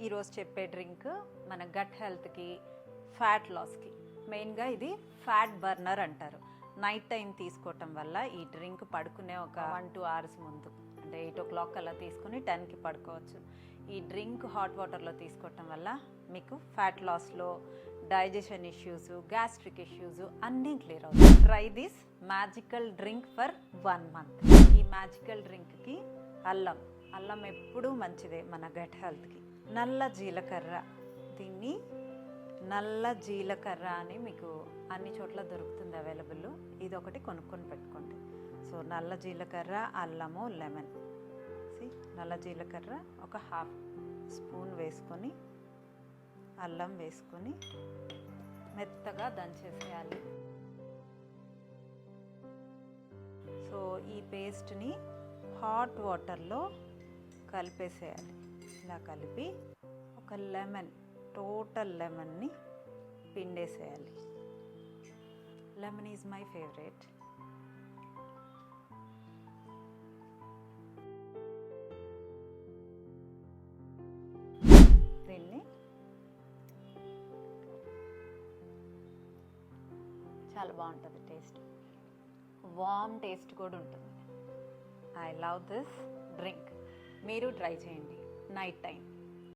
ఈరోజు చెప్పే డ్రింక్ మన గట్ హెల్త్కి, ఫ్యాట్ లాస్కి, మెయిన్గా ఇది ఫ్యాట్ బర్నర్ అంటారు. నైట్ టైం తీసుకోవటం వల్ల ఈ డ్రింక్ పడుకునే ఒక 1-2 hours ముందు, అంటే 8 o'clock అలా తీసుకుని 10కి పడుకోవచ్చు. ఈ డ్రింక్ హాట్ వాటర్లో తీసుకోవటం వల్ల మీకు ఫ్యాట్ లాస్లో డైజెషన్ ఇష్యూస్, గ్యాస్ట్రిక్ ఇష్యూస్ అన్నీ క్లియర్ అవుతాయి. Try this magical drink for 1 month. ఈ మ్యాజికల్ డ్రింక్కి అల్లం ఎప్పుడూ మంచిదే మన గట్ హెల్త్కి. నల్ల జీలకర్ర, దీన్ని నల్ల జీలకర్ర అని మీకు అన్ని చోట్ల దొరుకుతుంది అవైలబుల్. ఇది ఒకటి కొనుక్కొని పెట్టుకోండి. సో నల్ల జీలకర్ర, అల్లము, లెమన్. నల్ల జీలకర్ర ఒక 1/2 స్పూన్ వేసుకొని, అల్లం వేసుకొని మెత్తగా దంచేసేయాలి. సో ఈ పేస్ట్ని హాట్ వాటర్లో కలిపేసేయాలి. ఇలా కలిపి ఒక టోటల్ లెమన్ని పిండేసేయాలి. Lemon is my favourite. దీన్ని చాలా బాగుంటుంది టేస్ట్, వామ్ టేస్ట్ కూడా ఉంటుంది. I love this drink. మీరు ట్రై చేయండి నైట్ టైం.